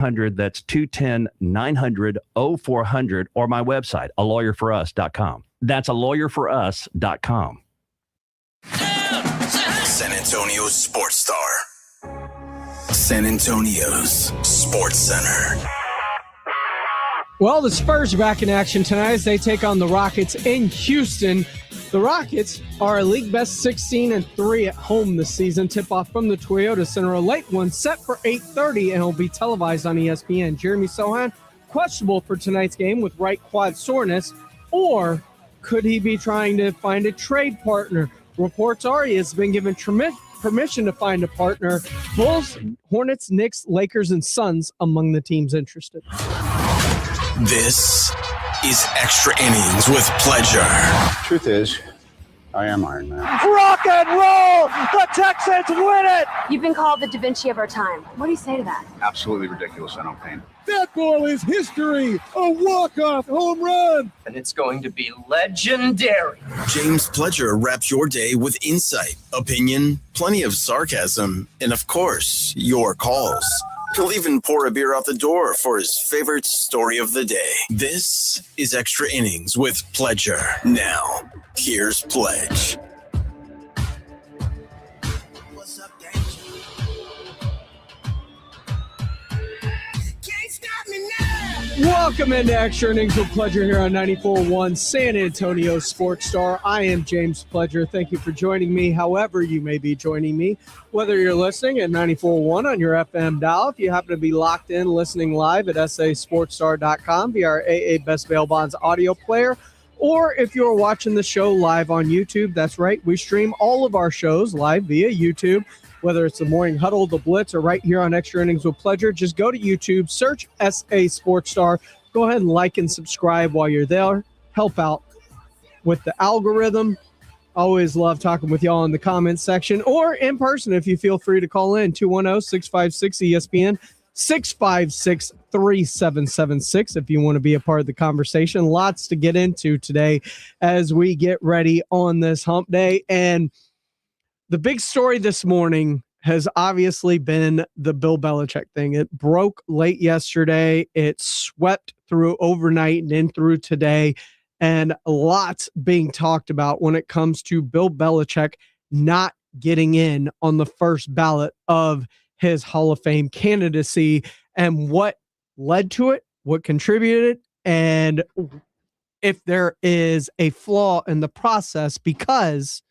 900, that's 210-900-0400, or my website, alawyerforus.com. That's alawyerforus.com. San Antonio's Sports Star. San Antonio's Sports Center. Well, the Spurs are back in action tonight as they take on the Rockets in Houston. The Rockets are a league best 16-3 at home this season. Tip-off from the Toyota Center, a late one set for 8:30, and will be televised on ESPN. Jeremy Sohan, questionable for tonight's game with right quad soreness, or could he be trying to find a trade partner? Reports are he has been given permission to find a partner. Bulls, Hornets, Knicks, Lakers, and Suns among the teams interested. This is Extra Innings with Pleasure. Truth is, I am Iron Man. Rock and roll! The Texans win it! You've been called the Da Vinci of our time. What do you say to that? Absolutely ridiculous. I don't paint. That goal is history! A walk-off home run! And it's going to be legendary. James Pledger wraps your day with insight, opinion, plenty of sarcasm, and of course, your calls. He'll even pour a beer out the door for his favorite story of the day. This is Extra Innings with Pledger. Now, here's Pledge. What's up, Danger? Can't stop me now. Welcome into Extra Innings with Pledger here on 94.1 San Antonio Sports Star. I am James Pledger. Thank you for joining me, however you may be joining me. Whether you're listening at 94.1 on your FM dial, if you happen to be locked in listening live at sasportstar.com via our AA Best Bail Bonds audio player, or if you're watching the show live on YouTube, that's right, we stream all of our shows live via YouTube, whether it's the Morning Huddle, the Blitz, or right here on Extra Innings with Pleasure. Just go to YouTube, search SA Sports Star. Go ahead and like and subscribe while you're there. Help out with the algorithm. Always love talking with y'all in the comments section or in person if you feel free to call in. 210-656-ESPN, 656-3776 if you want to be a part of the conversation. Lots to get into today as we get ready on this hump day. And the big story this morning has obviously been the Bill Belichick thing. It broke late yesterday. It swept through overnight and in through today. And lots being talked about when it comes to Bill Belichick not getting in on the first ballot of his Hall of Fame candidacy and what led to it, what contributed, and if there is a flaw in the process, because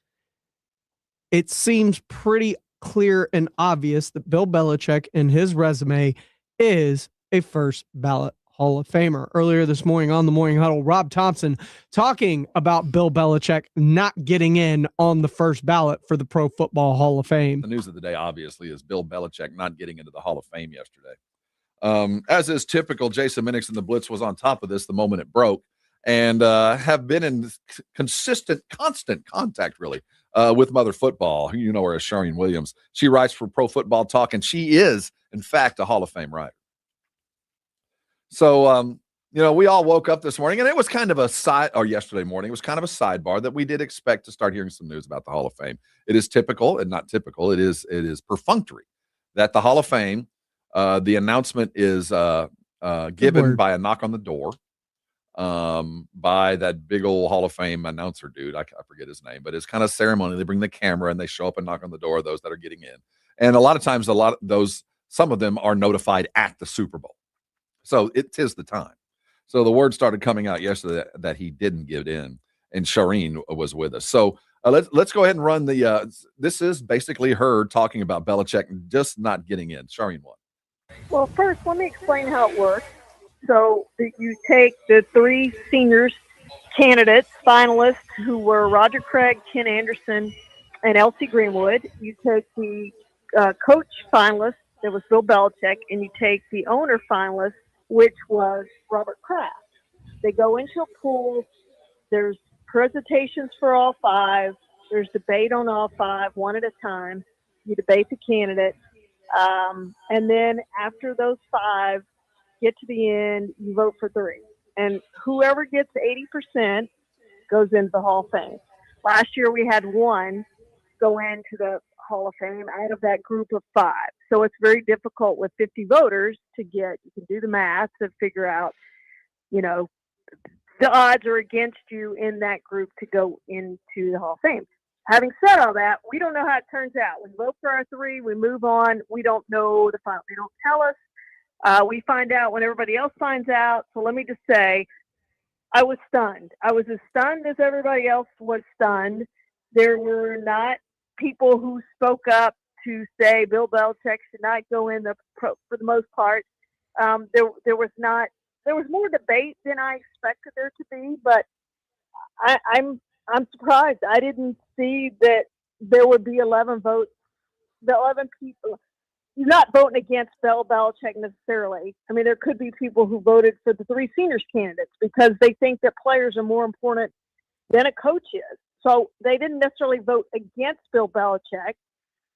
it seems pretty clear and obvious that Bill Belichick in his resume is a first ballot Hall of Famer. Earlier this morning on the Morning Huddle, Rob Thompson talking about Bill Belichick not getting in on the first ballot for the Pro Football Hall of Fame. The news of the day, obviously, is Bill Belichick not getting into the Hall of Fame yesterday. As is typical, Jason Minix and the Blitz was on top of this the moment it broke and have been in constant contact, really, with Mother Football, who you know her as Shireen Williams. She writes for Pro Football Talk, and she is, in fact, a Hall of Fame writer. So, we all woke up this morning, and it was kind of yesterday morning, it was kind of a sidebar that we did expect to start hearing some news about the Hall of Fame. It is typical, and not typical, it is perfunctory that the Hall of Fame, the announcement is given by a knock on the door by that big old Hall of Fame announcer dude. I forget his name, but it's kind of ceremony. They bring the camera, and they show up and knock on the door of those that are getting in. And a lot of times, some of them are notified at the Super Bowl. So it is the time. So the word started coming out yesterday that he didn't get in, and Shireen was with us. So let's go ahead and run this is basically her talking about Belichick just not getting in. Shireen, what? Well, first, let me explain how it works. So you take the three seniors candidates, finalists, who were Roger Craig, Ken Anderson, and Elsie Greenwood. You take the coach finalist, that was Bill Belichick, and you take the owner finalist, which was Robert Kraft. They go into a pool. There's presentations for all five. There's debate on all five, one at a time. You debate the candidate. And then after those five get to the end, you vote for three. And whoever gets 80% goes into the Hall of Fame. Last year we had one go into the Hall of Fame out of that group of 5. So it's very difficult with 50 voters to get, you can do the math to figure out, you know, the odds are against you in that group to go into the Hall of Fame. Having said all that, we don't know how it turns out. We vote for our 3, we move on. We don't know the final. They don't tell us. We find out when everybody else finds out. So let me just say, I was stunned. I was as stunned as everybody else was stunned. There were not people who spoke up to say Bill Belichick should not go in for the most part. There was more debate than I expected there to be, but I'm surprised. I didn't see that there would be 11 votes. The 11 people not voting against Bill Belichick necessarily. I mean, there could be people who voted for the 3 seniors candidates because they think that players are more important than a coach is. So they didn't necessarily vote against Bill Belichick,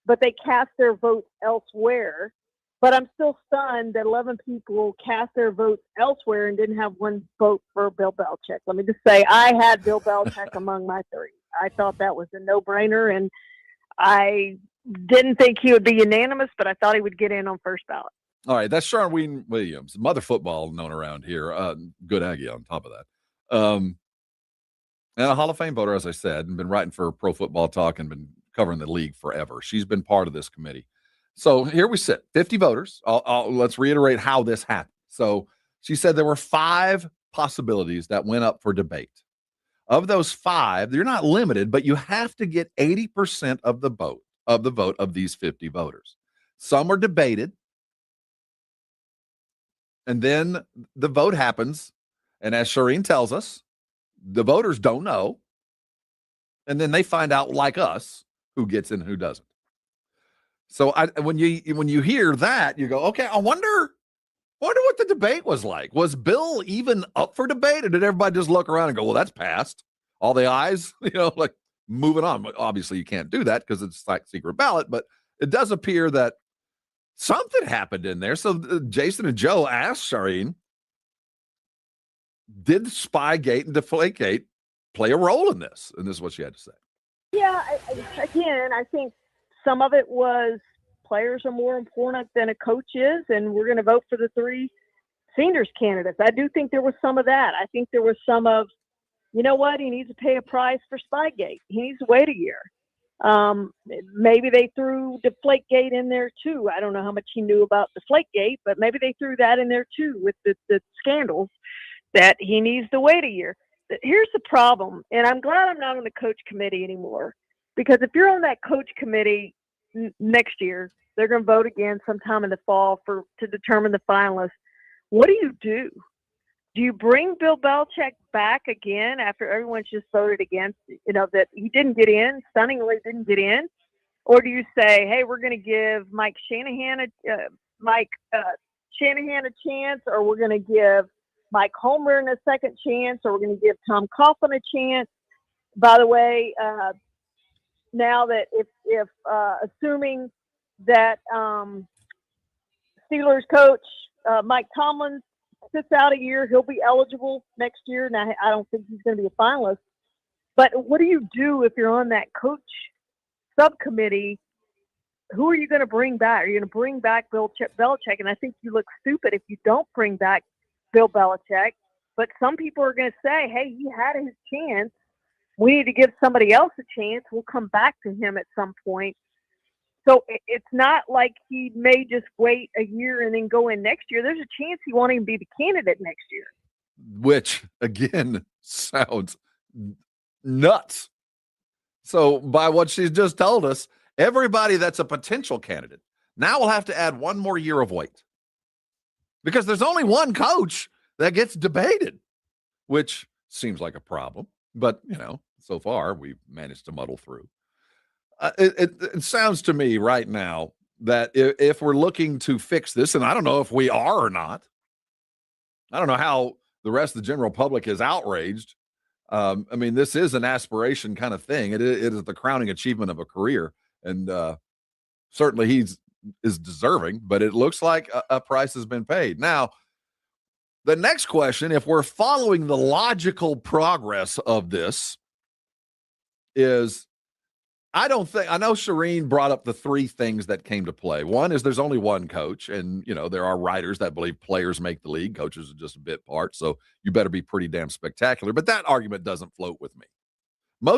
but they cast their votes elsewhere. But I'm still stunned that 11 people cast their votes elsewhere and didn't have one vote for Bill Belichick. Let me just say, I had Bill Belichick among my 3. I thought that was a no-brainer, and I didn't think he would be unanimous, but I thought he would get in on first ballot. All right, that's Charlene Williams, mother football known around here. Good Aggie on top of that. And a Hall of Fame voter, as I said, and been writing for Pro Football Talk and been covering the league forever. She's been part of this committee. So here we sit, 50 voters. Let's reiterate how this happened. So she said there were 5 possibilities that went up for debate. Of those 5, you're not limited, but you have to get 80% of the vote of these 50 voters. Some are debated, and then the vote happens, and as Shireen tells us, the voters don't know, and then they find out, like us, who gets in and who doesn't. So when you hear that, you go, okay, I wonder what the debate was like. Was Bill even up for debate, or did everybody just look around and go, well, that's passed? All the ayes, like moving on. Obviously, you can't do that because it's like secret ballot, but it does appear that something happened in there. So Jason and Joe asked Shireen, did Spygate and Deflategate play a role in this? And this is what she had to say. Yeah, I think some of it was players are more important than a coach is, and we're going to vote for the 3 seniors candidates. I do think there was some of that. I think there was some of, you know what, he needs to pay a price for Spygate. He needs to wait a year. Maybe they threw Deflategate in there too. I don't know how much he knew about Deflategate, but maybe they threw that in there too with the scandals, that he needs to wait a year. Here's the problem, and I'm glad I'm not on the coach committee anymore, because if you're on that coach committee next year, they're going to vote again sometime in the fall to determine the finalists. What do you do? Do you bring Bill Belichick back again after everyone's just voted against, that he didn't get in, stunningly didn't get in? Or do you say, hey, we're going to give Mike Shanahan a chance, or we're going to give Mike Holmgren a second chance, or we're going to give Tom Coughlin a chance? By the way, now that if assuming that Steelers coach Mike Tomlin sits out a year, he'll be eligible next year. Now, I don't think he's going to be a finalist. But what do you do if you're on that coach subcommittee? Who are you going to bring back? Are you going to bring back Bill Belichick? And I think you look stupid if you don't bring back Bill Belichick. But some people are going to say, hey, he had his chance. We need to give somebody else a chance. We'll come back to him at some point. So it's not like he may just wait a year and then go in next year. There's a chance he won't even be the candidate next year. Which, again, sounds nuts. So by what she's just told us, everybody that's a potential candidate now will have to add one more year of wait. Because there's only one coach that gets debated, which seems like a problem. But, so far we've managed to muddle through. It sounds to me right now that if we're looking to fix this, and I don't know if we are or not, I don't know how the rest of the general public is outraged. This is an aspiration kind of thing. It is the crowning achievement of a career, and certainly he is deserving, but it looks like a price has been paid. Now, the next question, if we're following the logical progress of this, is I know Shireen brought up the three things that came to play. One is there's only one coach, and there are writers that believe players make the league. Coaches are just a bit part, so you better be pretty damn spectacular. But that argument doesn't float with me.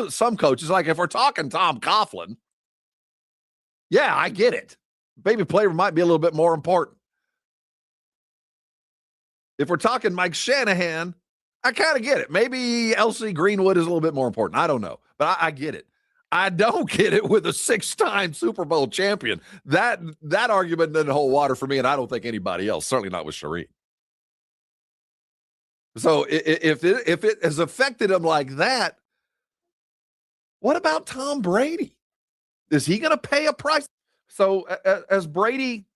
Some coaches, like if we're talking Tom Coughlin, yeah, I get it. Baby player might be a little bit more important. If we're talking Mike Shanahan, I kind of get it. Maybe LC Greenwood is a little bit more important. I don't know, but I get it. I don't get it with a 6-time Super Bowl champion. That argument doesn't hold water for me, and I don't think anybody else, certainly not with Shireen. So if it has affected him like that, what about Tom Brady? Is he going to pay a price? So as Brady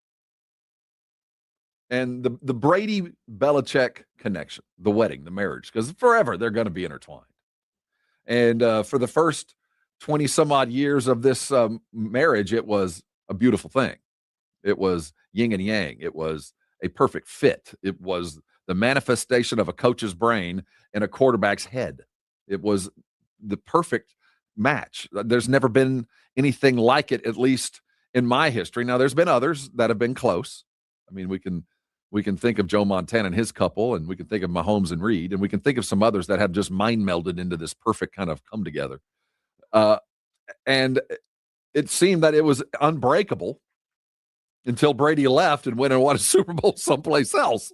and the Brady-Belichick connection, the wedding, the marriage, because forever they're going to be intertwined. And for the first 20 some odd years of this marriage, it was a beautiful thing. It was yin and yang. It was a perfect fit. It was the manifestation of a coach's brain in a quarterback's head. It was the perfect match. There's never been anything like it, at least in my history. Now, there's been others that have been close. I mean, we can think of Joe Montana and his couple, and we can think of Mahomes and Reed, and we can think of some others that have just mind melded into this perfect kind of come together. And it seemed that it was unbreakable until Brady left and went and won a Super Bowl someplace else,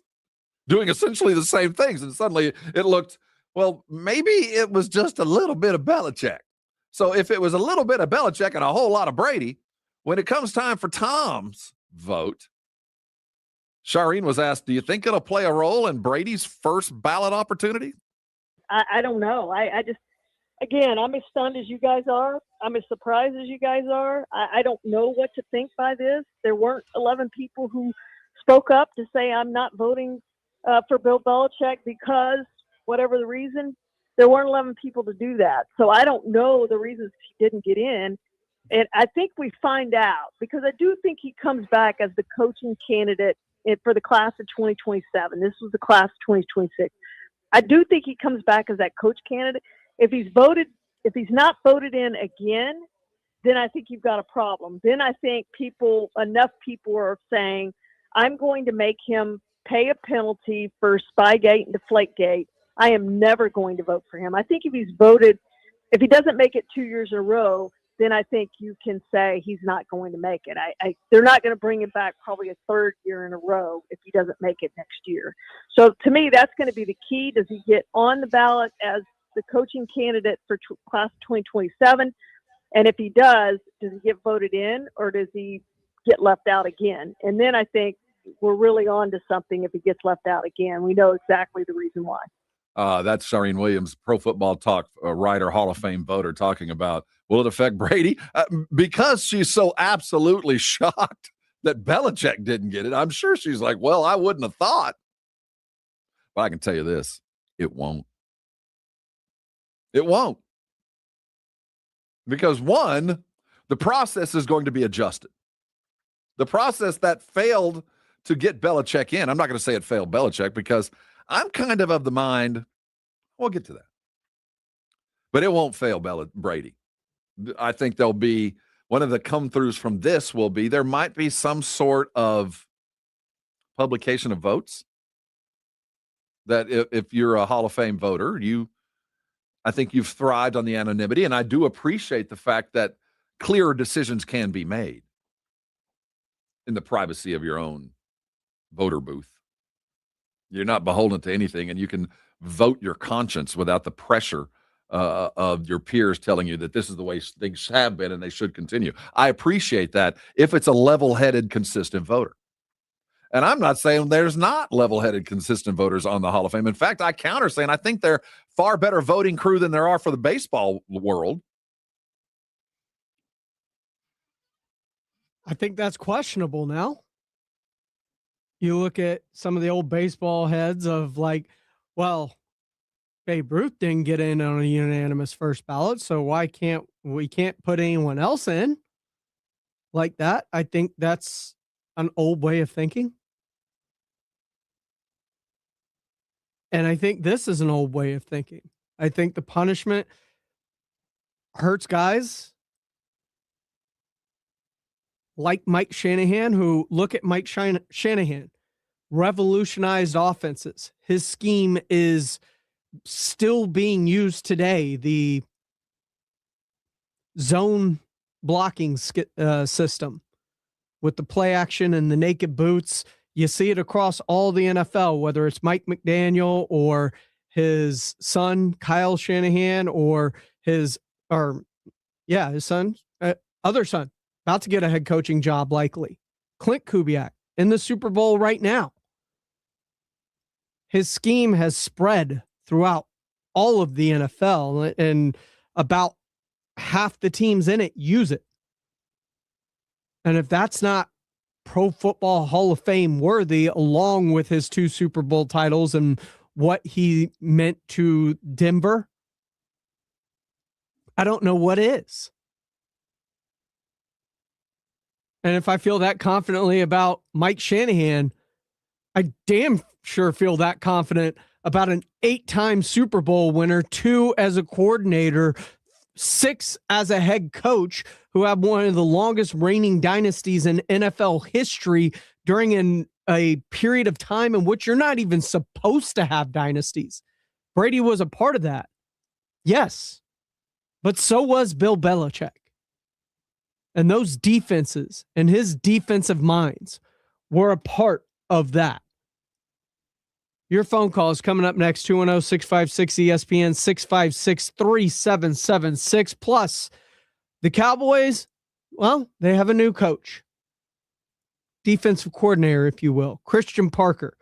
doing essentially the same things. And suddenly it looked, well, maybe it was just a little bit of Belichick. So if it was a little bit of Belichick and a whole lot of Brady, when it comes time for Tom's vote, Shireen was asked, do you think it'll play a role in Brady's first ballot opportunity? I don't know. I just, again, I'm as stunned as you guys are. I'm as surprised as you guys are. I don't know what to think by this. There weren't 11 people who spoke up to say I'm not voting for Bill Belichick because whatever the reason. There weren't 11 people to do that. So I don't know the reasons he didn't get in. And I think we find out, because I do think he comes back as the coaching candidate for the class of 2027. This was the class of 2026. I do think he comes back as that coach candidate. If he's not voted in again, then I think you've got a problem. Then I think enough people are saying, I'm going to make him pay a penalty for Spygate and Deflategate. I am never going to vote for him. I think if he doesn't make it 2 years in a row, then I think you can say he's not going to make it. They're not going to bring him back probably a third year in a row if he doesn't make it next year. So to me, that's going to be the key. Does he get on the ballot as the coaching candidate for class 2027? And if he does he get voted in, or does he get left out again? And then I think we're really on to something if he gets left out again. We know exactly the reason why. That's Shireen Williams, Pro Football Talk writer, Hall of Fame voter, talking about, will it affect Brady? Because she's so absolutely shocked that Belichick didn't get it. I'm sure she's like, well, I wouldn't have thought. But I can tell you this, it won't. It won't. Because one, the process is going to be adjusted. The process that failed to get Belichick in, I'm not going to say it failed Belichick, because I'm kind of the mind, we'll get to that. But it won't fail Brady. I think there'll be, one of the come-throughs from this will be, there might be some sort of publication of votes that if you're a Hall of Fame voter, I think you've thrived on the anonymity, and I do appreciate the fact that clearer decisions can be made in the privacy of your own voter booth. You're not beholden to anything, and you can vote your conscience without the pressure of your peers telling you that this is the way things have been and they should continue. I appreciate that if it's a level-headed, consistent voter. And I'm not saying there's not level-headed, consistent voters on the Hall of Fame. In fact, I counter saying I think they're far better voting crew than there are for the baseball world. I think that's questionable now. You look at some of the old baseball heads of like, well, Babe Ruth didn't get in on a unanimous first ballot, so why can't we put anyone else in like that? I think that's an old way of thinking. And I think this is an old way of thinking. I think the punishment hurts guys like Mike Shanahan, who look at Mike Shanahan, revolutionized offenses. His scheme is still being used today. The zone blocking system with the play action and the naked boots. You see it across all the NFL, whether it's Mike McDaniel or his son, Kyle Shanahan, or his son, other son, about to get a head coaching job likely, Clint Kubiak, in the Super Bowl right now. His scheme has spread throughout all of the NFL, and about half the teams in it use it. And if that's not Pro Football Hall of Fame worthy, along with his 2 Super Bowl titles and what he meant to Denver, I don't know what is. And if I feel that confidently about Mike Shanahan, I damn sure feel that confident about an 8-time Super Bowl winner, 2 as a coordinator, 6 as a head coach, who have one of the longest reigning dynasties in NFL history during a period of time in which you're not even supposed to have dynasties. Brady was a part of that. Yes. But so was Bill Belichick. And those defenses and his defensive minds were a part of that. Your phone call is coming up next, 210-656-ESPN, 656-3776. Plus, the Cowboys, well, they have a new coach. Defensive coordinator, if you will, Christian Parker.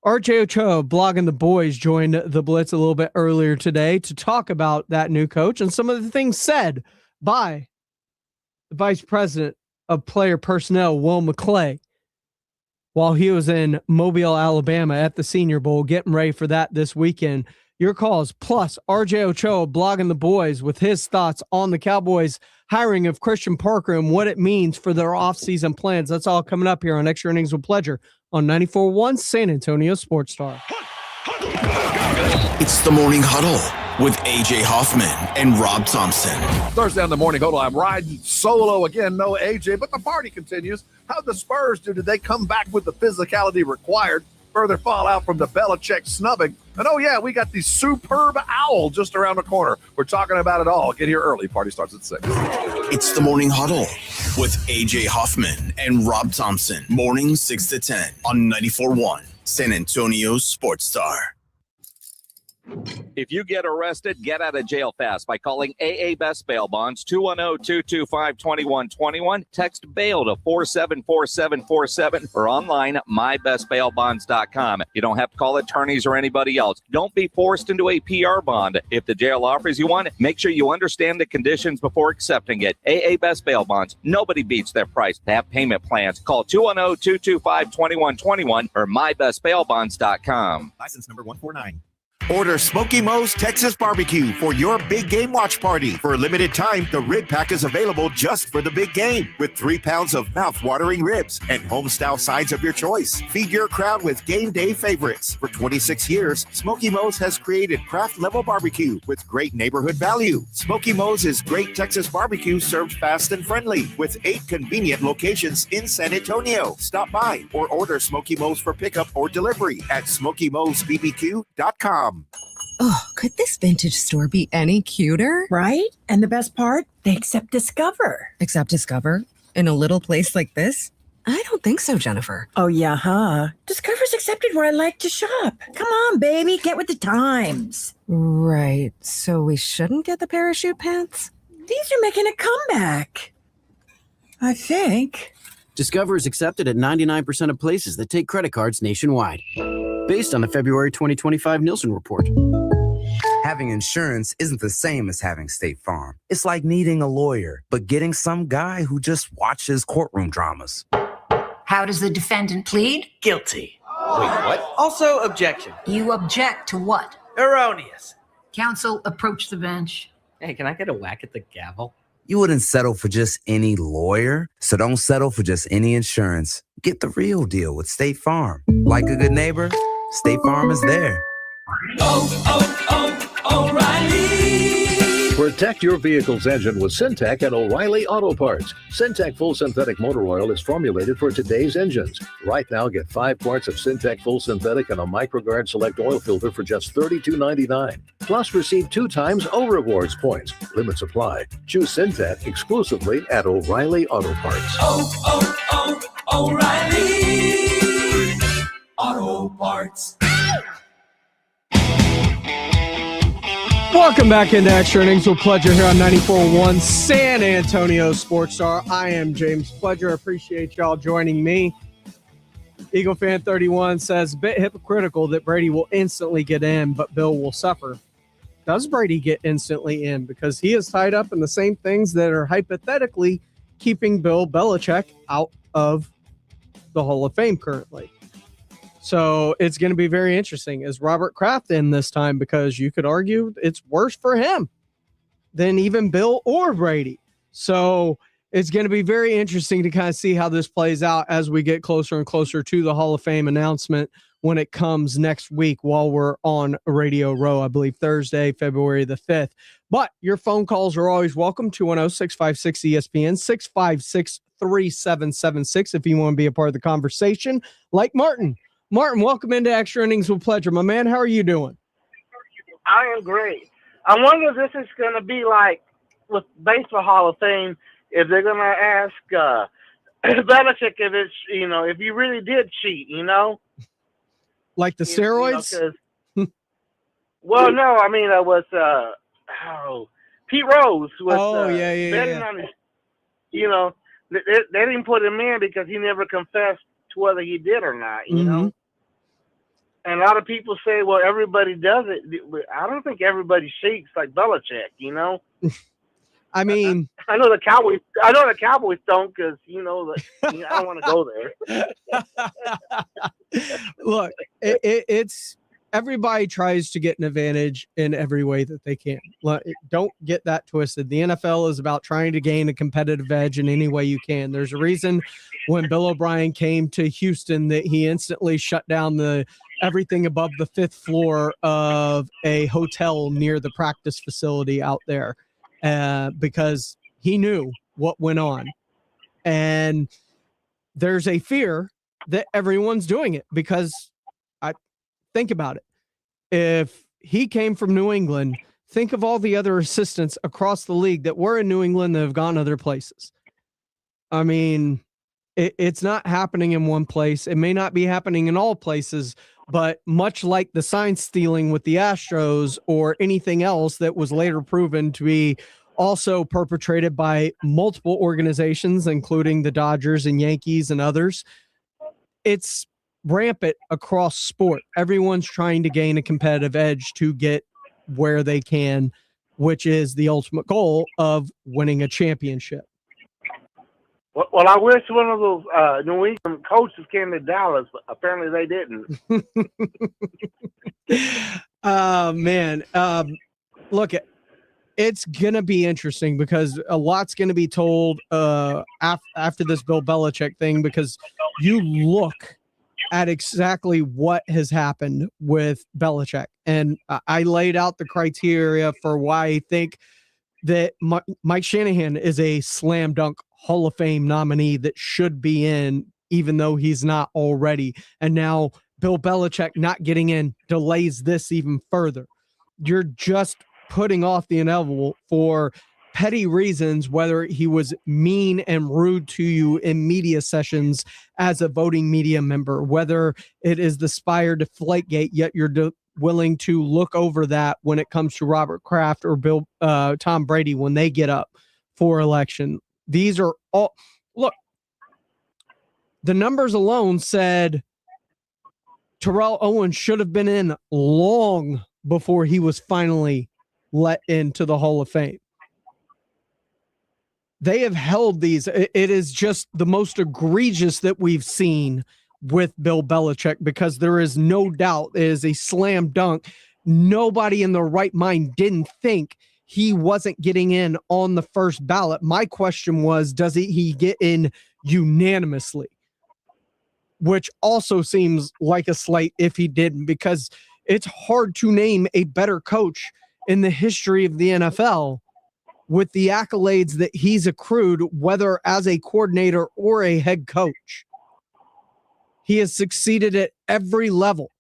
RJ Ochoa, Blogging the Boys, joined the Blitz a little bit earlier today to talk about that new coach and some of the things said by the Vice President of Player Personnel, Will McClay, while he was in Mobile, Alabama at the Senior Bowl, getting ready for that this weekend. Your calls, plus RJ Ochoa, Blogging the Boys, with his thoughts on the Cowboys hiring of Christian Parker and what it means for their offseason plans. That's all coming up here on Extra Innings with Pleasure on 94.1 San Antonio Sports Star. It's the Morning Huddle with AJ Hoffman and Rob Thompson. Thursday on the Morning Huddle, I'm riding solo again. No AJ, but the party continues. How'd the Spurs do? Did they come back with the physicality required? Further fallout from the Belichick snubbing. And oh yeah, we got the superb owl just around the corner. We're talking about it all. Get here early. Party starts at 6. It's the Morning Huddle with AJ Hoffman and Rob Thompson. Morning 6 to 10 on 94.1 San Antonio Sports Star. If you get arrested, get out of jail fast by calling AA Best Bail Bonds, 210-225-2121. Text bail to 474747 or online mybestbailbonds.com. You don't have to call attorneys or anybody else. Don't be forced into a PR bond. If the jail offers you one, make sure you understand the conditions before accepting it. AA Best Bail Bonds. Nobody beats their price. They have payment plans. Call 210-225-2121 or mybestbailbonds.com. License number 149. Order Smoky Mo's Texas Barbecue for your big game watch party. For a limited time, the rib pack is available just for the big game with 3 pounds of mouth-watering ribs and home-style sides of your choice. Feed your crowd with game day favorites. For 26 years, Smoky Mo's has created craft-level barbecue with great neighborhood value. Smoky Mo's is great Texas barbecue served fast and friendly with 8 convenient locations in San Antonio. Stop by or order Smoky Mo's for pickup or delivery at SmokyMo'sBBQ.com. Oh, could this vintage store be any cuter? Right? And the best part, they accept Discover. Accept Discover? In a little place like this? I don't think so, Jennifer. Oh, yeah, huh? Discover's accepted where I like to shop. Come on, baby, get with the times. Right. So we shouldn't get the parachute pants? These are making a comeback. I think. Discover is accepted at 99% of places that take credit cards nationwide. Based on the February 2025 Nielsen report. Having insurance isn't the same as having State Farm. It's like needing a lawyer, but getting some guy who just watches courtroom dramas. How does the defendant plead? Guilty. Wait, what? Also, objection. You object to what? Erroneous. Counsel, approach the bench. Hey, can I get a whack at the gavel? You wouldn't settle for just any lawyer, so don't settle for just any insurance. Get the real deal with State Farm. Like a good neighbor, State Farm is there. Oh, O'Reilly. Protect your vehicle's engine with Syntec at O'Reilly Auto Parts. Syntec Full Synthetic Motor Oil is formulated for today's engines. Right now, get 5 quarts of Syntec Full Synthetic and a MicroGuard Select oil filter for just $32.99. Plus, receive 2 times O Rewards points. Limits apply. Choose Syntec exclusively at O'Reilly Auto Parts. O'Reilly Auto Parts. Welcome back into Extra Innings with Pledger here on 94.1 San Antonio Sports Star. I am James Pledger. Appreciate y'all joining me. Eagle Fan 31 says, bit hypocritical that Brady will instantly get in, but Bill will suffer. Does Brady get instantly in? Because he is tied up in the same things that are hypothetically keeping Bill Belichick out of the Hall of Fame currently. So it's going to be very interesting. Is Robert Kraft in this time? Because you could argue it's worse for him than even Bill or Brady. So it's going to be very interesting to kind of see how this plays out as we get closer and closer to the Hall of Fame announcement when it comes next week while we're on Radio Row, I believe Thursday, February the 5th. But your phone calls are always welcome, 210-656-ESPN, 656-3776 if you want to be a part of the conversation. Like Martin. Martin, welcome into Extra Innings with Pledger. My man, how are you doing? I am great. I wonder if this is going to be like with Baseball Hall of Fame, if they're going to ask Belichick if it's, if you really did cheat, Like the steroids? Well, no, I mean, it was Pete Rose was betting on his, they didn't put him in because he never confessed to whether he did or not, you know? And a lot of people say, well, everybody does it. I don't think everybody cheats like Belichick, I mean, I know the Cowboys don't because, I don't want to go there. Look, it's everybody tries to get an advantage in every way that they can. Don't get that twisted. The NFL is about trying to gain a competitive edge in any way you can. There's a reason when Bill O'Brien came to Houston that he instantly shut down everything above the 5th floor of a hotel near the practice facility out there because he knew what went on. And there's a fear that everyone's doing it because think about it. If he came from New England, think of all the other assistants across the league that were in New England that have gone other places. I mean, it's not happening in one place. It may not be happening in all places, but much like the sign stealing with the Astros or anything else that was later proven to be also perpetrated by multiple organizations, including the Dodgers and Yankees and others, it's rampant across sport. Everyone's trying to gain a competitive edge to get where they can, which is the ultimate goal of winning a championship. Well, I wish one of those New England coaches came to Dallas, but apparently they didn't. Man. Look, it's going to be interesting because a lot's going to be told after this Bill Belichick thing, because you look at exactly what has happened with Belichick. And I laid out the criteria for why I think that Mike Shanahan is a slam dunk Hall of Fame nominee that should be in, even though he's not already. And now Bill Belichick not getting in delays this even further. You're just putting off the inevitable for petty reasons, whether he was mean and rude to you in media sessions as a voting media member, whether it is the Spire Deflategate, yet you're willing to look over that when it comes to Robert Kraft or Tom Brady when they get up for election. These are all, look, the numbers alone said Terrell Owens should have been in long before he was finally let into the Hall of Fame. They have held these. It is just the most egregious that we've seen with Bill Belichick, because there is no doubt it is a slam dunk. Nobody in their right mind didn't think he wasn't getting in on the first ballot. My question was, does he get in unanimously? Which also seems like a slight if he didn't, because it's hard to name a better coach in the history of the NFL with the accolades that he's accrued, whether as a coordinator or a head coach. He has succeeded at every level.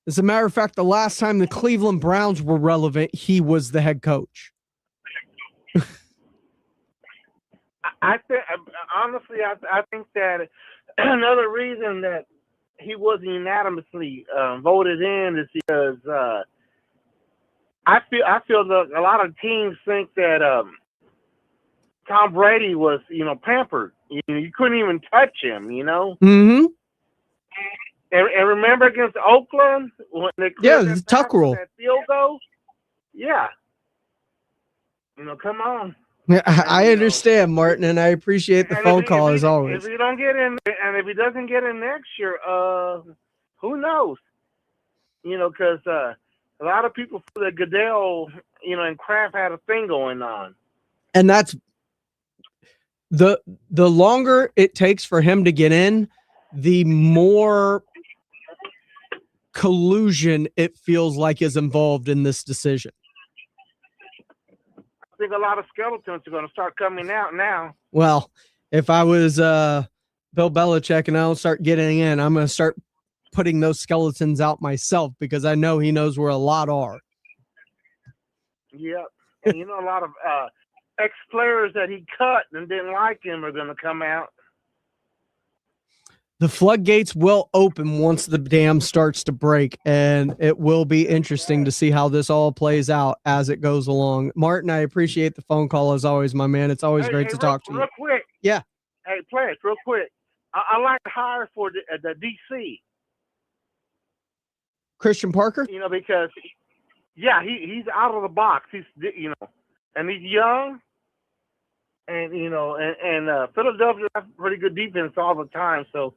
As a matter of fact, the last time the Cleveland Browns were relevant, he was the head coach. I think, honestly, I think that another reason that he wasn't unanimously voted in is because I feel that a lot of teams think that Tom Brady was, pampered. You couldn't even touch him, Mm-hmm. And remember against Oakland when they the tuck rule. That field goal? Yeah. Come on. Yeah, I understand, Martin, and I appreciate the phone call as always. If he don't get in, and if he doesn't get in next year, who knows? Because a lot of people feel that Goodell, and Kraft had a thing going on. And that's the longer it takes for him to get in, the more collusion it feels like is involved in this decision. I think a lot of skeletons are going to start coming out now. Well, if I was Bill Belichick and I don't start getting in, I'm going to start putting those skeletons out myself because I know he knows where a lot are. Yeah. And a lot of ex-players that he cut and didn't like him are going to come out. The floodgates will open once the dam starts to break, and it will be interesting to see how this all plays out as it goes along. Martin, I appreciate the phone call as always, my man. It's always great to talk to you. Real quick. Yeah. Hey, Pledge, real quick. I like to hire for the DC. Christian Parker? Because, yeah, he's out of the box. He's, and he's young. And, Philadelphia has pretty good defense all the time, so.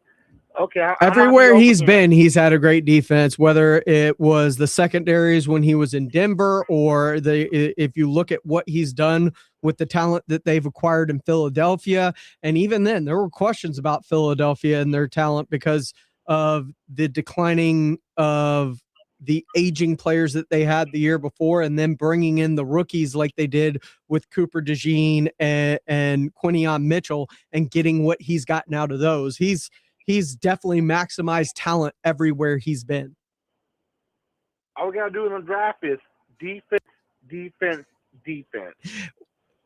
Okay. Everywhere he's been, he's had a great defense, whether it was the secondaries when he was in Denver or if you look at what he's done with the talent that they've acquired in Philadelphia. And even then, there were questions about Philadelphia and their talent because of the declining of the aging players that they had the year before and then bringing in the rookies like they did with Cooper DeJean and Quinion Mitchell and getting what he's gotten out of those. He's definitely maximized talent everywhere he's been. All we got to do in the draft is defense, defense, defense.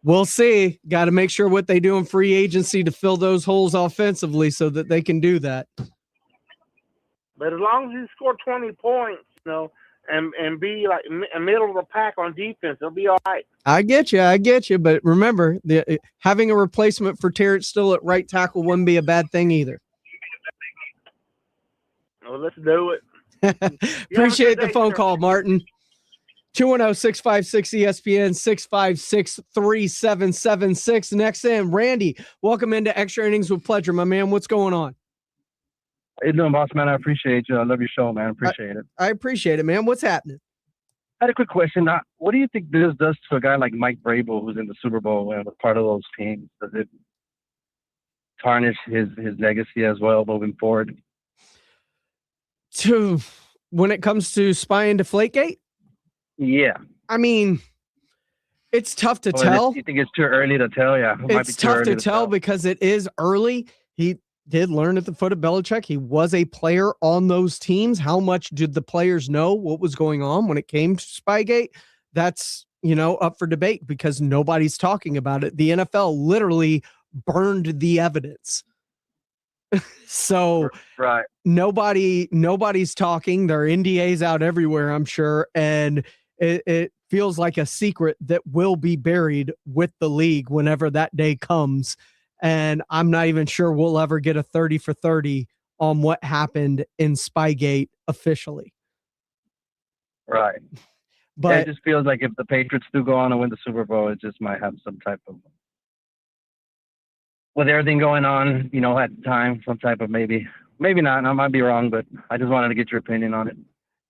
We'll see. Got to make sure what they do in free agency to fill those holes offensively so that they can do that. But as long as you score 20 points, and be like middle of the pack on defense, it'll be all right. I get you. But remember, having a replacement for Terrence Steele at right tackle wouldn't be a bad thing either. Well, let's do it. Appreciate the phone call, Martin. 210-656-ESPN, 656-3776. Next in, Randy. Welcome into Extra Innings with Pleasure, my man. What's going on? How you doing, boss man? I appreciate you. I love your show, man. I appreciate it. I appreciate it, man. What's happening? I had a quick question. What do you think this does to a guy like Mike Vrabel, who's in the Super Bowl and was part of those teams? Does it tarnish his legacy as well moving forward? When it comes to spying Deflategate? Yeah. I mean, it's tough to tell. You think it's too early to tell? Yeah. It's tough to tell because it is early. He did learn at the foot of Belichick. He was a player on those teams. How much did the players know what was going on when it came to Spygate? That's, up for debate because nobody's talking about it. The NFL literally burned the evidence. So right. Nobody's talking. There are NDAs out everywhere, I'm sure. And it feels like a secret that will be buried with the league whenever that day comes. And I'm not even sure we'll ever get a 30 for 30 on what happened in Spygate officially. Right. But it just feels like if the Patriots do go on and win the Super Bowl, it just might have some type of, with everything going on, at the time, some type of maybe not. I might be wrong, but I just wanted to get your opinion on it.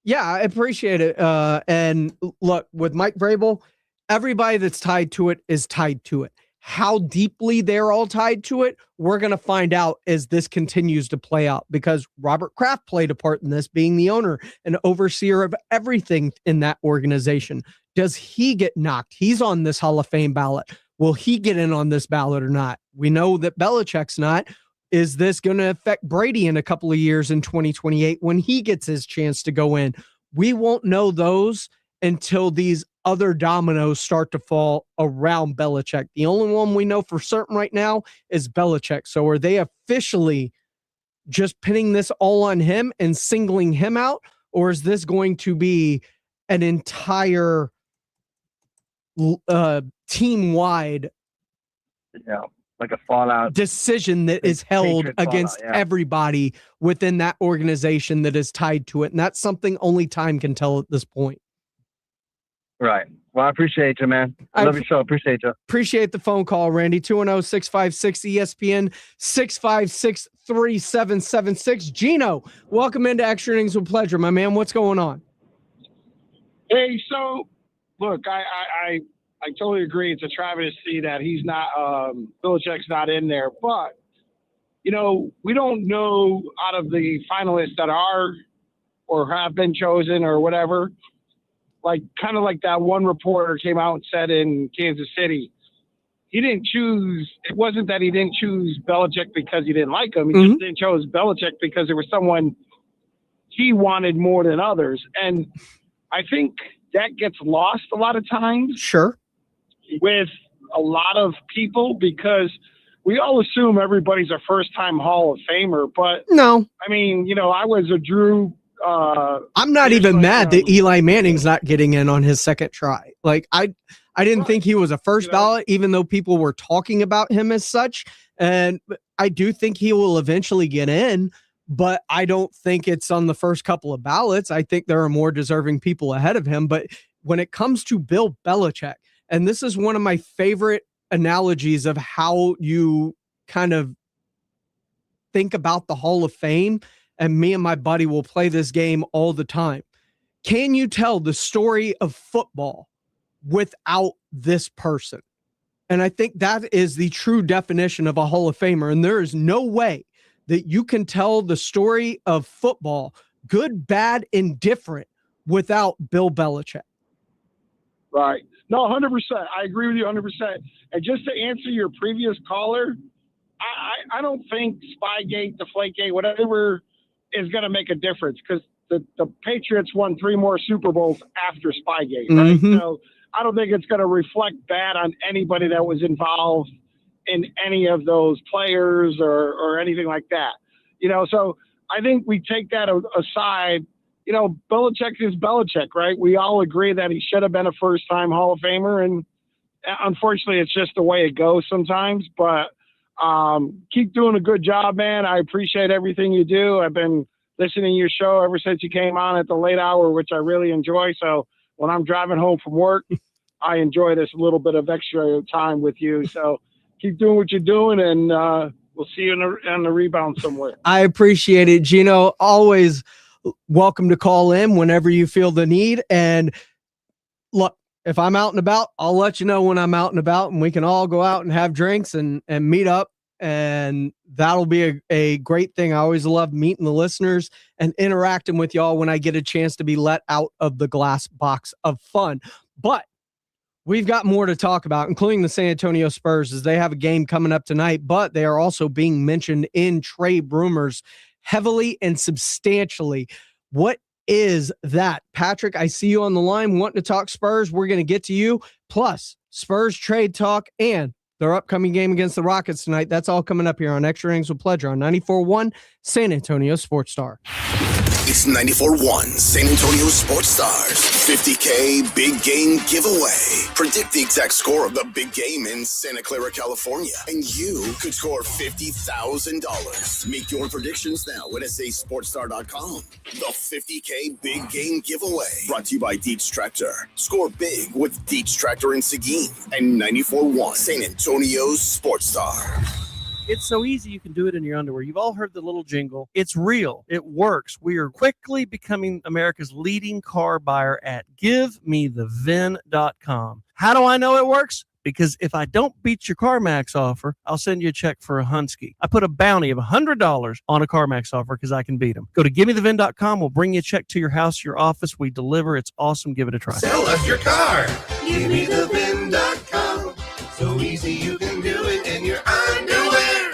Yeah, I appreciate it. And look, with Mike Vrabel, everybody that's tied to it is tied to it. How deeply they're all tied to it, we're going to find out as this continues to play out because Robert Kraft played a part in this, being the owner and overseer of everything in that organization. Does he get knocked? He's on this Hall of Fame ballot. Will he get in on this ballot or not? We know that Belichick's not. Is this going to affect Brady in a couple of years in 2028 when he gets his chance to go in? We won't know those until these other dominoes start to fall around Belichick. The only one we know for certain right now is Belichick. So are they officially just pinning this all on him and singling him out? Or is this going to be an entire team-wide like a fallout decision that is held against everybody within that organization that is tied to it? And that's something only time can tell at this point. Right. Well, I appreciate you, man. I love your show. Appreciate you. Appreciate the phone call, Randy. 210-656-ESPN, 656-3776. Gino, welcome into Extra Innings with Pleasure, my man. What's going on? Hey, so look, I totally agree. It's a travesty that he's not, Belichick's not in there. But, we don't know out of the finalists that are or have been chosen or whatever, kind of like that one reporter came out and said in Kansas City, he didn't choose, it wasn't that he didn't choose Belichick because he didn't like him. He just didn't choose Belichick because there was someone he wanted more than others. And I think that gets lost a lot of times. Sure. With a lot of people, because we all assume everybody's a first-time Hall of Famer, but no. I mean, I was a Drew. I'm not even mad that Eli Manning's not getting in on his second try. I didn't think he was a first ballot, even though people were talking about him as such. And I do think he will eventually get in, but I don't think it's on the first couple of ballots. I think there are more deserving people ahead of him. But when it comes to Bill Belichick, and this is one of my favorite analogies of how you kind of think about the Hall of Fame, and me and my buddy will play this game all the time. Can you tell the story of football without this person? And I think that is the true definition of a Hall of Famer. And there is no way that you can tell the story of football, good, bad, indifferent, without Bill Belichick. Right. No, 100%. I agree with you 100%. And just to answer your previous caller, I don't think Spygate, Deflategate, whatever is going to make a difference, because the Patriots won 3 more Super Bowls after Spygate, right? So I don't think it's going to reflect bad on anybody that was involved in any of those players or anything like that. So I think we take that aside. Belichick is Belichick, right? We all agree that he should have been a first-time Hall of Famer, and unfortunately, it's just the way it goes sometimes. But keep doing a good job, man. I appreciate everything you do. I've been listening to your show ever since you came on at the late hour, which I really enjoy. So when I'm driving home from work, I enjoy this little bit of extra time with you. So keep doing what you're doing, and we'll see you on the rebound somewhere. I appreciate it, Gino. Always welcome to call in whenever you feel the need. And look, if I'm out and about, I'll let you know when I'm out and about, and we can all go out and have drinks and meet up. And that'll be a great thing. I always love meeting the listeners and interacting with y'all when I get a chance to be let out of the glass box of fun. But we've got more to talk about, including the San Antonio Spurs, as they have a game coming up tonight, but they are also being mentioned in trade rumors heavily and substantially. What is that? Patrick, I see you on the line wanting to talk Spurs. We're going to get to you. Plus, Spurs trade talk and their upcoming game against the Rockets tonight. That's all coming up here on Extra Innings with Pleasure on 94.1 San Antonio Sports Star. It's 94.1 San Antonio Sports Stars $50K Big Game Giveaway. Predict the exact score of the big game in Santa Clara, California, and you could score $50,000. Make your predictions now at sasportstar.com. The $50K Big Game Giveaway, brought to you by Dietz Tractor. Score big with Dietz Tractor in Seguin and 94.1 San Antonio Sports Star. It's so easy, you can do it in your underwear. You've all heard the little jingle. It's real. It works. We are quickly becoming America's leading car buyer at GiveMeTheVin.com. How do I know it works? because if I don't beat your CarMax offer, I'll send you a check for a Husky. I put a bounty of $100 on a CarMax offer because I can beat them. Go to GimmeTheVin.com. We'll bring you a check to your house, your office. We deliver. It's awesome. Give it a try. Sell us your car. GimmeTheVin.com. So easy you can do it in your underwear.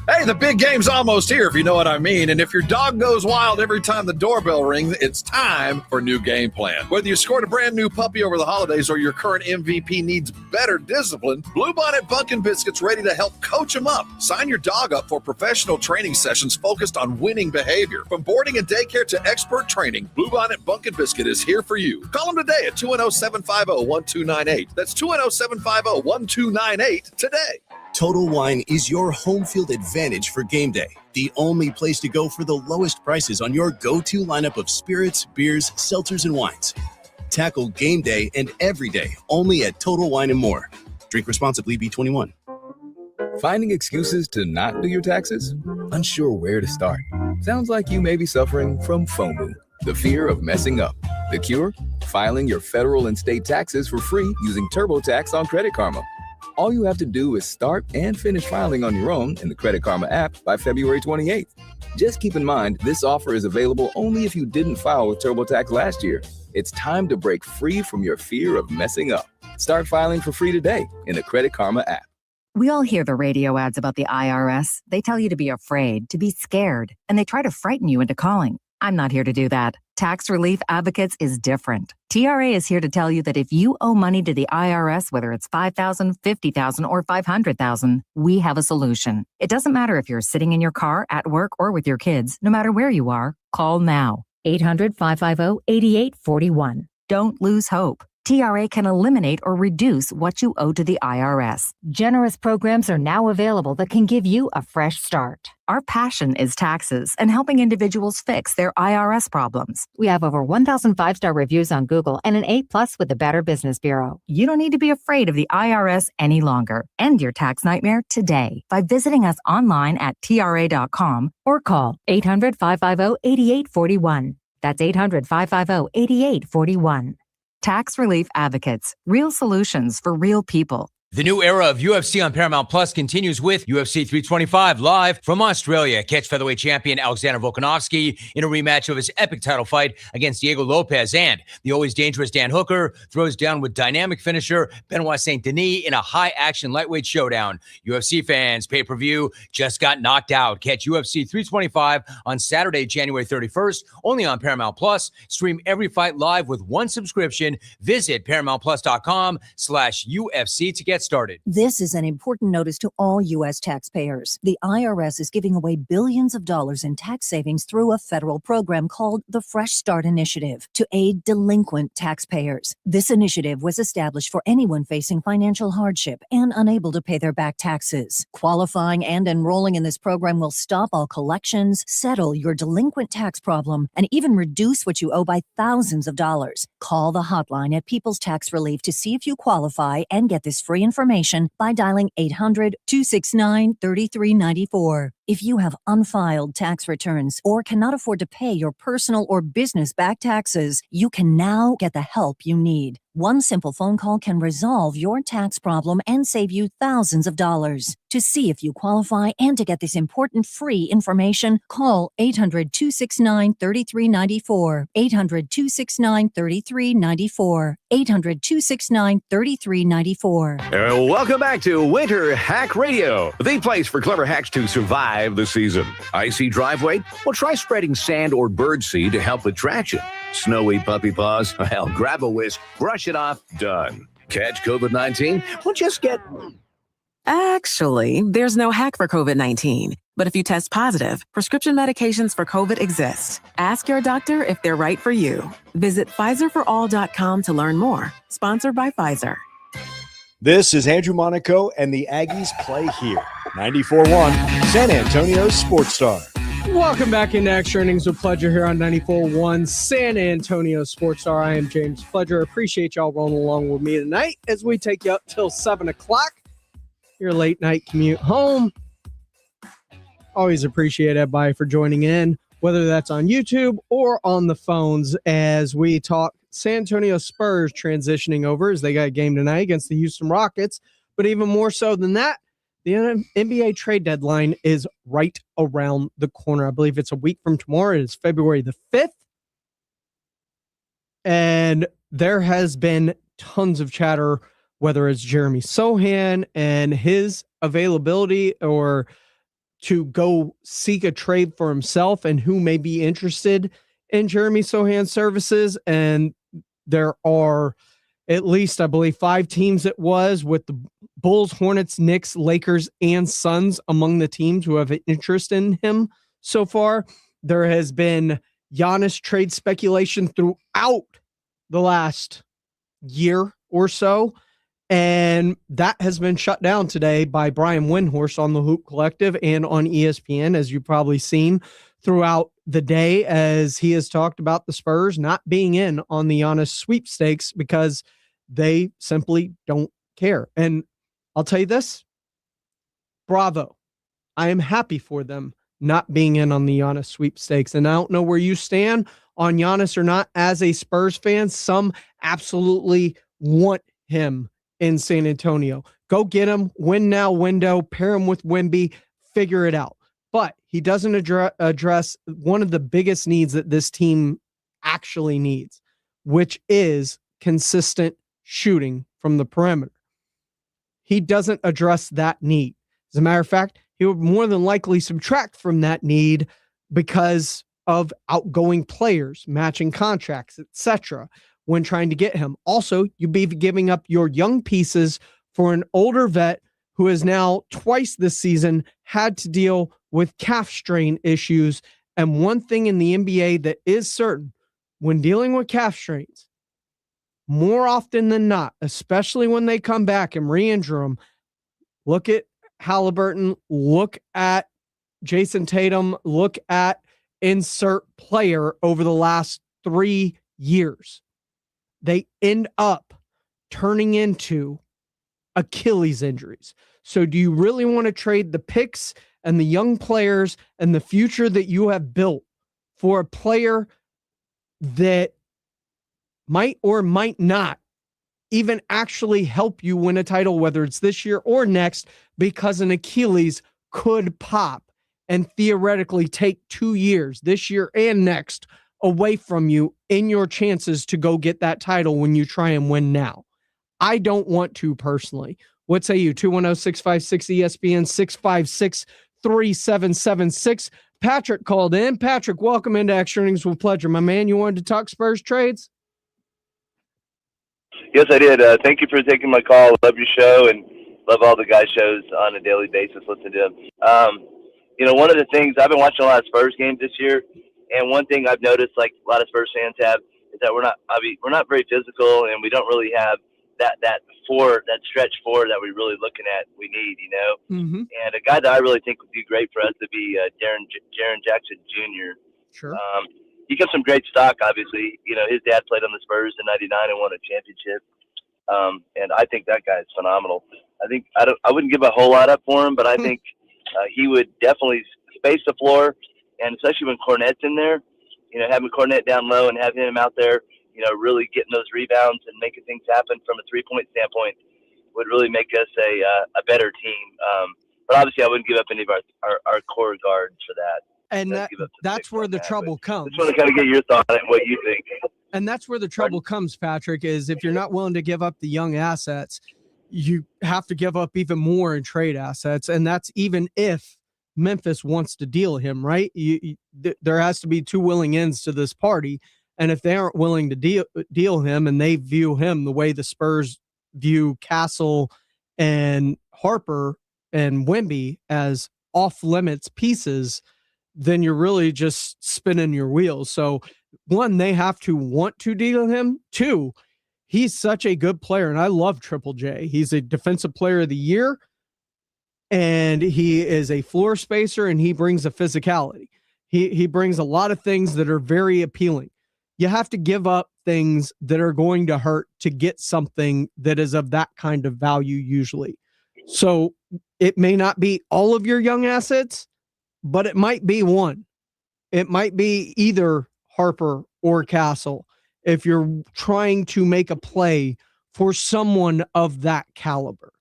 Hey, the big game's almost here, if you know what I mean. And if your dog goes wild every time the doorbell rings, it's time for New Game Plan. Whether you scored a brand new puppy over the holidays or your current MVP needs better discipline, Bluebonnet Bunkin' Biscuit's ready to help coach him up. Sign your dog up for professional training sessions focused on winning behavior. From boarding and daycare to expert training, Bluebonnet Bunkin' Biscuit is here for you. Call them today at 210-750-1298. That's 210-750-1298 today. Total Wine is your home field advantage for game day. The only place to go for the lowest prices on your go-to lineup of spirits, beers, seltzers, and wines. Tackle game day and every day only at Total Wine and More. Drink responsibly, B21. Finding excuses to not do your taxes? Unsure where to start? Sounds like you may be suffering from FOMO, the fear of messing up. The cure? Filing your federal and state taxes for free using TurboTax on Credit Karma. All you have to do is start and finish filing on your own in the Credit Karma app by February 28th. Just keep in mind, this offer is available only if you didn't file with TurboTax last year. It's time to break free from your fear of messing up. Start filing for free today in the Credit Karma app. We all hear the radio ads about the IRS. They tell you to be afraid, to be scared, and they try to frighten you into calling. I'm not here to do that. Tax Relief Advocates is different. TRA is here to tell you that if you owe money to the IRS, whether it's $5,000, $50,000, or $500,000, we have a solution. It doesn't matter if you're sitting in your car, at work, or with your kids. No matter where you are, call now. 800-550-8841. Don't lose hope. TRA can eliminate or reduce what you owe to the IRS. Generous programs are now available that can give you a fresh start. Our passion is taxes and helping individuals fix their IRS problems. We have over 1,000 5-star reviews on Google and an A+ with the Better Business Bureau. You don't need to be afraid of the IRS any longer. End your tax nightmare today by visiting us online at TRA.com or call 800-550-8841. That's 800-550-8841. Tax Relief Advocates. Real solutions for real people. The new era of UFC on Paramount Plus continues with UFC 325 live from Australia. Catch featherweight champion Alexander Volkanovski in a rematch of his epic title fight against Diego Lopez. And the always dangerous Dan Hooker throws down with dynamic finisher Benoit Saint Denis in a high-action lightweight showdown. UFC fans, pay-per-view just got knocked out. Catch UFC 325 on Saturday, January 31st, only on Paramount Plus. Stream every fight live with one subscription. Visit ParamountPlus.com/UFC to get started. This is an important notice to all U.S. taxpayers. The IRS is giving away billions of dollars in tax savings through a federal program called the Fresh Start Initiative to aid delinquent taxpayers. This initiative was established for anyone facing financial hardship and unable to pay their back taxes. Qualifying and enrolling in this program will stop all collections, settle your delinquent tax problem, and even reduce what you owe by thousands of dollars. Call the hotline at People's Tax Relief to see if you qualify and get this free information by dialing 800-269-3394. If you have unfiled tax returns or cannot afford to pay your personal or business back taxes, you can now get the help you need. One simple phone call can resolve your tax problem and save you thousands of dollars. To see if you qualify and to get this important free information, call 800-269-3394. 800-269-3394. 800-269-3394. Welcome back to Winter Hack Radio, the place for clever hacks to survive the season. Icy driveway? Well, try spreading sand or birdseed to help with traction. Snowy puppy paws? Well, grab a whisk, brush it off, done. Catch COVID-19? Well, just get... Actually, there's no hack for COVID-19. But if you test positive, prescription medications for COVID exist. Ask your doctor if they're right for you. Visit PfizerForAll.com to learn more. Sponsored by Pfizer. This is Andrew Monaco, and the Aggies play here. 94.1, San Antonio's Sports Star. Welcome back into Extra Innings with Pledger here on 94.1 San Antonio Sports Star. I am James Pledger. Appreciate y'all rolling along with me tonight as we take you up till 7 o'clock. Your late night commute home. Always appreciate everybody for joining in, whether that's on YouTube or on the phones as we talk San Antonio Spurs transitioning over as they got a game tonight against the Houston Rockets. But even more so than that, the NBA trade deadline is right around the corner. I believe it's a week from tomorrow. It is February the 5th. And there has been tons of chatter, whether it's Jeremy Sohan and his availability or to go seek a trade for himself and who may be interested in Jeremy Sohan's services. And there are at least, I believe, 5 teams it was, with the Bulls, Hornets, Knicks, Lakers, and Suns among the teams who have an interest in him so far. There has been Giannis trade speculation throughout the last year or so, and that has been shut down today by Brian Windhorst on the Hoop Collective and on ESPN, as you've probably seen throughout the day, as he has talked about the Spurs not being in on the Giannis sweepstakes because they simply don't care. And I'll tell you this, bravo. I am happy for them not being in on the Giannis sweepstakes. And I don't know where you stand on Giannis or not as a Spurs fan. Some absolutely want him in San Antonio. Go get him, win now window, pair him with Wemby, figure it out. But he doesn't address one of the biggest needs that this team actually needs, which is consistent shooting from the perimeter. He doesn't address that need. As a matter of fact, he would more than likely subtract from that need because of outgoing players, matching contracts, etc. when trying to get him. Also, you'd be giving up your young pieces for an older vet who has now twice this season had to deal with calf strain issues. And one thing in the NBA that is certain, when dealing with calf strains, more often than not, especially when they come back and re-injure them, look at Halliburton, look at Jason Tatum, look at insert player over the last 3 years. They end up turning into Achilles injuries. So do you really want to trade the picks and the young players and the future that you have built for a player that might or might not even actually help you win a title, whether it's this year or next, because an Achilles could pop and theoretically take 2 years, this year and next, away from you in your chances to go get that title when you try and win now? I don't want to personally. What say you? 210-656-ESPN, 656-3776. Patrick called in. Patrick, welcome into Extra Innings with Pleasure. My man, you wanted to talk Spurs trades? Yes, I did. Thank you for taking my call. Love your show and love all the guys' shows on a daily basis. Listen to them. One of the things, I've been watching a lot of Spurs games this year, and one thing I've noticed, like a lot of Spurs fans have, is that we're not very physical, and we don't really have that stretch four that we're really looking at. We need, Mm-hmm. And a guy that I really think would be great for us would be Jaren Jackson Jr. Sure. He got some great stock, obviously. His dad played on the Spurs in '99 and won a championship. And I think that guy is phenomenal. I wouldn't give a whole lot up for him, but I think he would definitely space the floor, and especially when Cornette's in there, having Cornette down low and having him out there, really getting those rebounds and making things happen from a three-point standpoint would really make us a better team. But obviously I wouldn't give up any of our core guards for that. And that's where the trouble comes. Just want to kind of get your thought on what you think. And that's where the trouble comes, Patrick, is if you're not willing to give up the young assets, you have to give up even more in trade assets. And that's even if Memphis wants to deal him, right? There has to be two willing ends to this party. And if they aren't willing to deal him and they view him the way the Spurs view Castle and Harper and Wemby as off-limits pieces, then you're really just spinning your wheels. So, one, they have to want to deal him. Two, he's such a good player, and I love Triple J. He's a defensive player of the year, and he is a floor spacer, and he brings a physicality. He brings a lot of things that are very appealing. You have to give up things that are going to hurt to get something that is of that kind of value usually. So it may not be all of your young assets, but it might be one. It might be either Harper or Castle. if you're trying to make a play for someone of that caliber,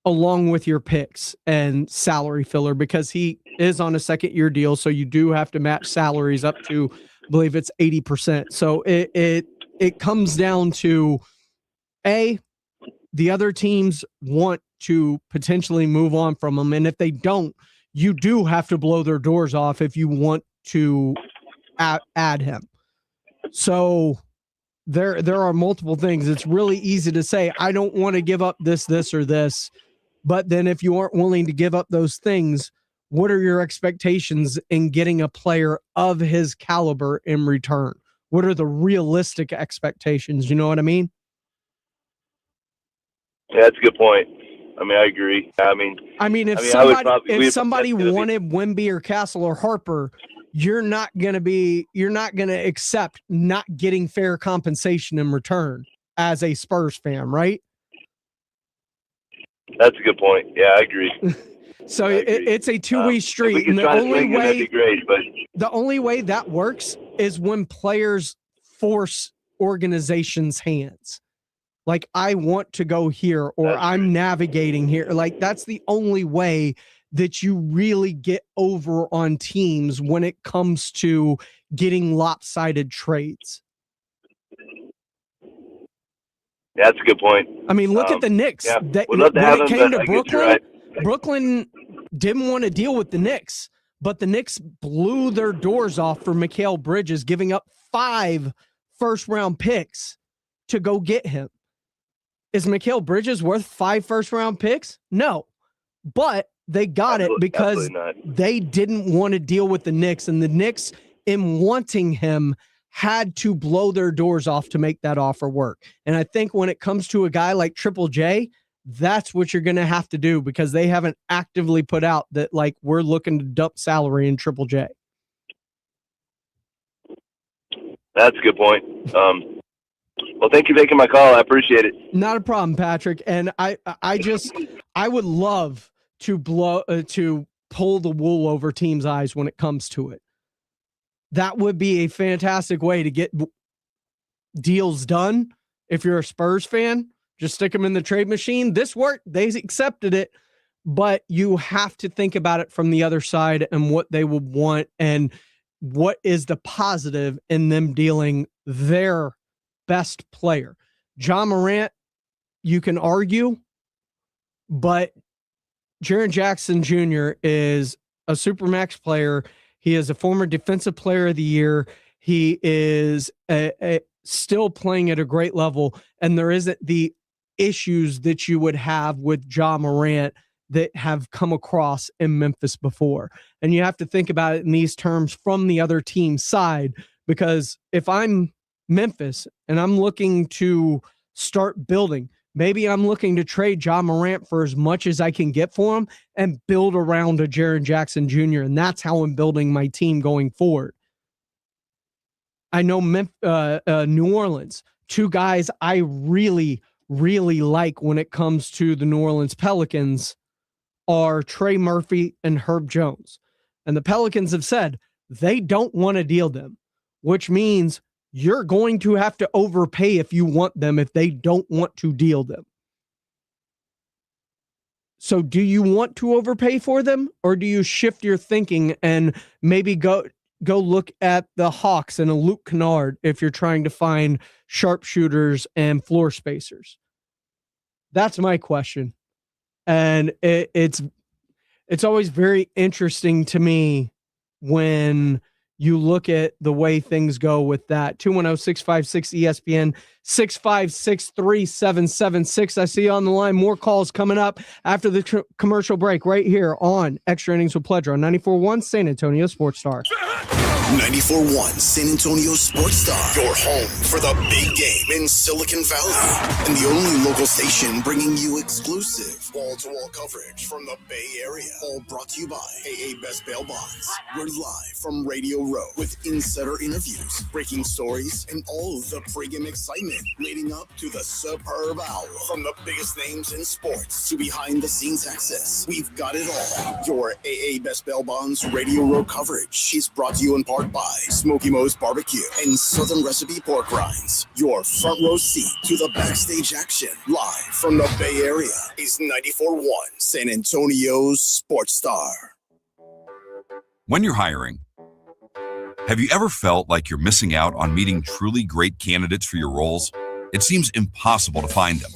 along with your picks and salary filler, because he is on a second-year deal, so you do have to match salaries up to, I believe it's 80%. So it comes down to, the other teams want to potentially move on from him, and if they don't, you do have to blow their doors off if you want to add him. So there are multiple things. It's really easy to say, I don't want to give up this, or this. But then if you aren't willing to give up those things, what are your expectations in getting a player of his caliber in return? What are the realistic expectations? You know what I mean? Yeah, that's a good point. I mean, I agree. If somebody wanted Wemby or Castle or Harper, you're not going to accept not getting fair compensation in return as a Spurs fan, right? That's a good point. Yeah, I agree. So it's a two-way street. If we could try to swing him, that'd be great. But the only way that works is when players force organizations' hands. Like, I want to go here, or I'm navigating here. Like, that's the only way that you really get over on teams when it comes to getting lopsided trades. That's a good point. I mean, look at the Knicks. Yeah, When it came to Brooklyn, Brooklyn didn't want to deal with the Knicks, but the Knicks blew their doors off for Mikal Bridges, giving up 5 first-round picks to go get him. Is Mikal Bridges worth 5 first-round picks? No. But they got it because they didn't want to deal with the Knicks, and the Knicks, in wanting him, had to blow their doors off to make that offer work. And I think when it comes to a guy like Triple J, that's what you're going to have to do, because they haven't actively put out that, like, we're looking to dump salary in Triple J. That's a good point. Well, thank you for taking my call. I appreciate it. Not a problem, Patrick. And I would love to pull the wool over teams' eyes when it comes to it. That would be a fantastic way to get deals done. If you're a Spurs fan, just stick them in the trade machine. This worked. They accepted it, but you have to think about it from the other side and what they would want and what is the positive in them dealing their best player. John Morant, you can argue, but Jaren Jackson Jr. is a Supermax player. He is a former Defensive Player of the Year. He is still playing at a great level, and there isn't the issues that you would have with John Morant that have come across in Memphis before. And you have to think about it in these terms from the other team's side, because if I'm Memphis and I'm looking to start building, maybe I'm looking to trade John Morant for as much as I can get for him and build around a Jaren Jackson Jr. And that's how I'm building my team going forward. I know New Orleans, 2 guys I really, really like when it comes to the New Orleans Pelicans are Trey Murphy and Herb Jones. And the Pelicans have said they don't want to deal them, which means you're going to have to overpay if you want them, if they don't want to deal them. So do you want to overpay for them, or do you shift your thinking and maybe go look at the Hawks and a Luke Kennard if you're trying to find sharpshooters and floor spacers? That's my question. And it's always very interesting to me when you look at the way things go with that. 210-656-ESPN, 656-3776. I see you on the line. More calls coming up after the commercial break right here on Extra Innings with Pleasure on 94.1 San Antonio Sports Star. 94.1 San Antonio Sports Star, your home for the big game in Silicon Valley, and the only local station bringing you exclusive wall-to-wall coverage from the Bay Area. All brought to you by AA Best Bail Bonds. We're live from Radio row with insider interviews, breaking stories, and all the pregame excitement leading up to the Superb Hour. From the biggest names in sports to behind-the-scenes access, we've got it all. Your AA Best Bail Bonds Radio Row coverage is brought to you in part by Smoky Mo's Barbecue and Southern Recipe Pork Rinds. Your front row seat to the backstage action, live from the Bay Area, is 94.1 San Antonio's Sports Star. When you're hiring, have you ever felt like you're missing out on meeting truly great candidates for your roles? It seems impossible to find them,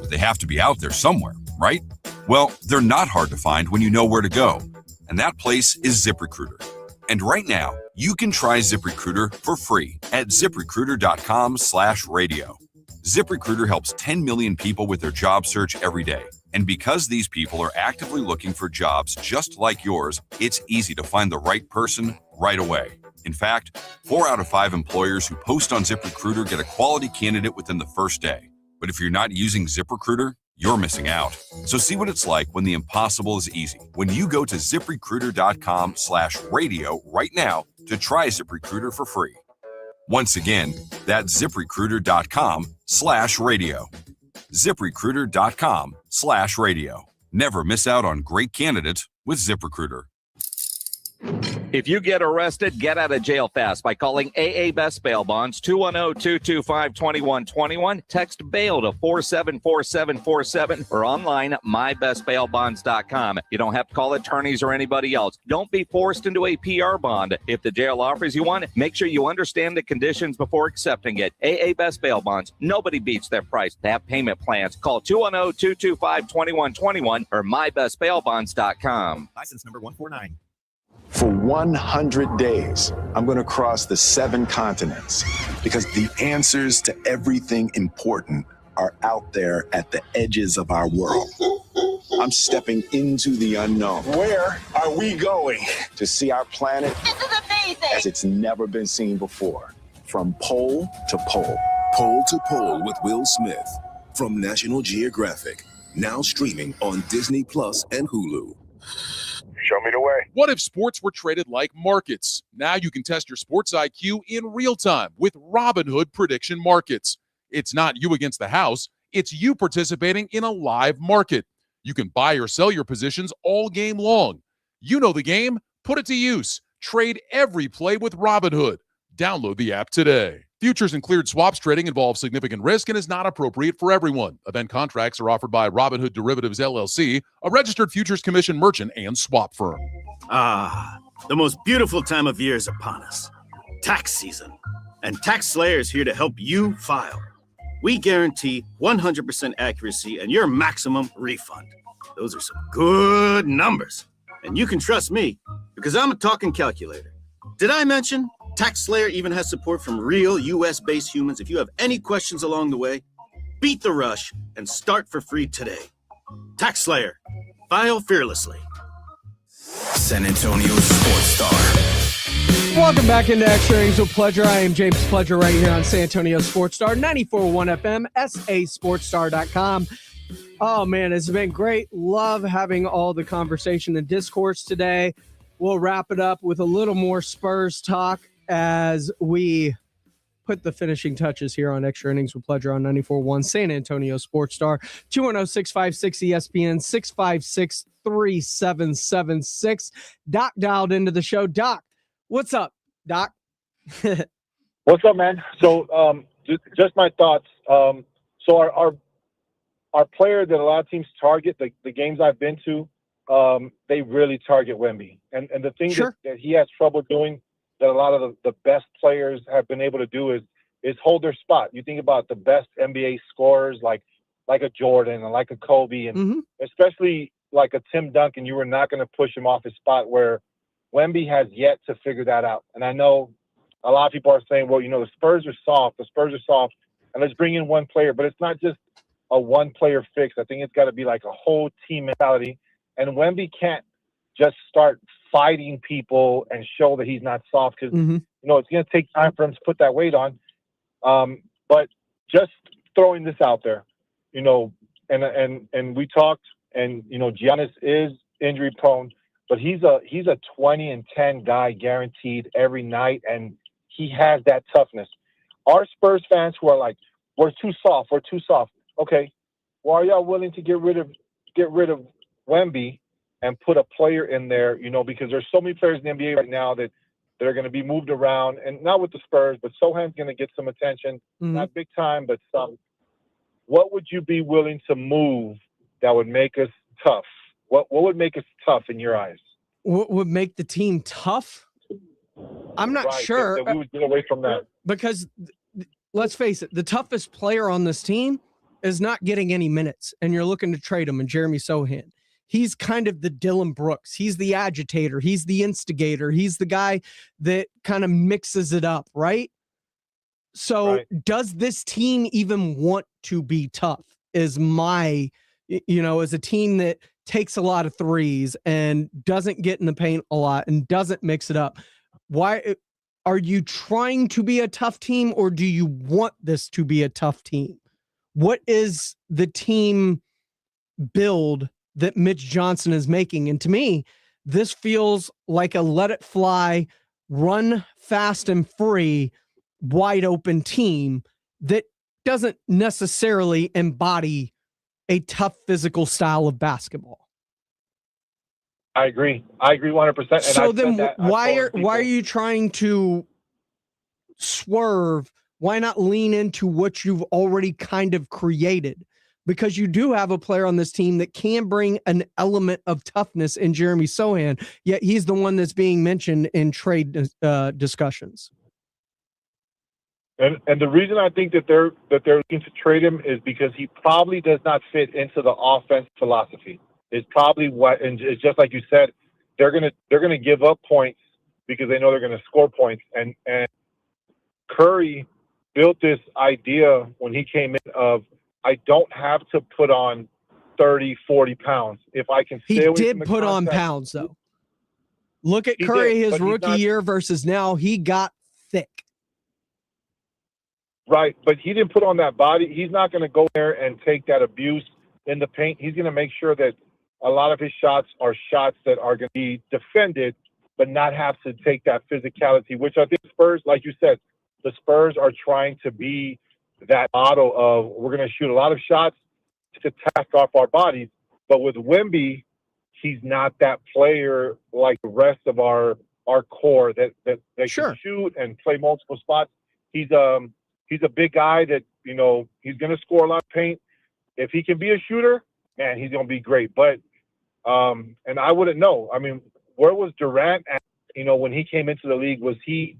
but they have to be out there somewhere, right? Well, they're not hard to find when you know where to go, and that place is ZipRecruiter. And right now, you can try ZipRecruiter for free at ZipRecruiter.com/radio. ZipRecruiter helps 10 million people with their job search every day. And because these people are actively looking for jobs just like yours, it's easy to find the right person right away. In fact, 4 out of 5 employers who post on ZipRecruiter get a quality candidate within the first day. But if you're not using ZipRecruiter, you're missing out. So see what it's like when the impossible is easy. When you go to ZipRecruiter.com/radio right now to try ZipRecruiter for free. Once again, that's ZipRecruiter.com/radio. ZipRecruiter.com/radio. Never miss out on great candidates with ZipRecruiter. If you get arrested, get out of jail fast by calling AA Best Bail Bonds, 210-225-2121. Text bail to 474747 or online at mybestbailbonds.com. You don't have to call attorneys or anybody else. Don't be forced into a PR bond. If the jail offers you one, make sure you understand the conditions before accepting it. AA Best Bail Bonds. Nobody beats their price. They have payment plans. Call 210-225-2121 or mybestbailbonds.com. License number 149. For 100 days, I'm going to cross the 7 continents because the answers to everything important are out there at the edges of our world. I'm stepping into the unknown. Where are we going? To see our planet as it's never been seen before. From pole to pole. Pole to Pole with Will Smith from National Geographic. Now streaming on Disney Plus and Hulu. Show me the way. What if sports were traded like markets? Now you can test your sports IQ in real time with Robinhood Prediction Markets. It's not you against the house. It's you participating in a live market. You can buy or sell your positions all game long. You know the game. Put it to use. Trade every play with Robinhood. Download the app today. Futures and cleared swaps trading involves significant risk and is not appropriate for everyone. Event contracts are offered by Robinhood Derivatives LLC, a registered futures commission merchant and swap firm. Ah, the most beautiful time of year is upon us. Tax season. And Tax Slayer is here to help you file. We guarantee 100% accuracy and your maximum refund. Those are some good numbers. And you can trust me because I'm a talking calculator. Did I mention Tax Slayer even has support from real US-based humans? If you have any questions along the way, beat the rush and start for free today. Tax Slayer. File fearlessly. San Antonio's Sports Star. Welcome back into Extra Innings with Pleasure. I am James Pleasure right here on San Antonio Sports Star, 94.1 FM, sasportstar.com. Oh, man, it's been great. Love having all the conversation and discourse today. We'll wrap it up with a little more Spurs talk as we put the finishing touches here on Extra Innings with Pleasure on 94.1 San Antonio Sports Star. 210-656-ESPN, 656-3776. Doc dialed into the show. Doc, what's up, Doc? What's up, man? So just my thoughts. So our player that a lot of teams target, the games I've been to, they really target Wemby. And the thing that he has trouble doing that a lot of the best players have been able to do is hold their spot. You think about the best NBA scorers like a Jordan and like a Kobe and especially like a Tim Duncan, you were not going to push him off his spot, where Wemby has yet to figure that out. And I know a lot of people are saying, well, the Spurs are soft, and let's bring in one player. But it's not just a one-player fix. I think it's got to be like a whole team mentality. And Wemby can't just start fighting people and show that he's not soft because, it's going to take time for him to put that weight on. But just throwing this out there, and we talked, and, Giannis is injury prone. but he's a 20-10 guy guaranteed every night, and he has that toughness. Our Spurs fans who are like, we're too soft. Okay, well, are y'all willing to get rid of Wemby and put a player in there? Because there's so many players in the NBA right now that are going to be moved around, and not with the Spurs, but Sohan's going to get some attention, not big time, but some. What would you be willing to move that would make us tough? What would make us tough in your eyes? What would make the team tough? I'm not sure. That we would get away from that. Because let's face it, the toughest player on this team is not getting any minutes, and you're looking to trade him, and Jeremy Sohan. He's kind of the Dylan Brooks. He's the agitator. He's the instigator. He's the guy that kind of mixes it up, right? So does this team even want to be tough? Is my, as a team that takes a lot of threes and doesn't get in the paint a lot and doesn't mix it up. Why are you trying to be a tough team, or do you want this to be a tough team? What is the team build that Mitch Johnson is making? And to me, this feels like a let it fly, run fast and free, wide open team that doesn't necessarily embody a tough physical style of basketball. I agree 100%. And so then why are you trying to swerve? Why not lean into what you've already kind of created? Because you do have a player on this team that can bring an element of toughness in Jeremy Sohan, yet he's the one that's being mentioned in trade discussions. And the reason I think that they're looking to trade him is because he probably does not fit into the offense philosophy. It's probably and it's just like you said, they're gonna give up points because they know they're gonna score points. And Curry built this idea when he came in of, I don't have to put on 30, 40 pounds. If I can stay away from the put on pounds, though. Look at Curry, his rookie year versus now. He got thick. Right, but he didn't put on that body. He's not going to go there and take that abuse in the paint. He's going to make sure that a lot of his shots are shots that are going to be defended, but not have to take that physicality, which I think Spurs, like you said, the Spurs are trying to be that model of, we're going to shoot a lot of shots to task off our bodies. But with Wemby, he's not that player like the rest of our core that can shoot and play multiple spots. He's a big guy that, he's going to score a lot of paint. If he can be a shooter, man, he's going to be great. But, and I wouldn't know. I mean, where was Durant at, when he came into the league? Was he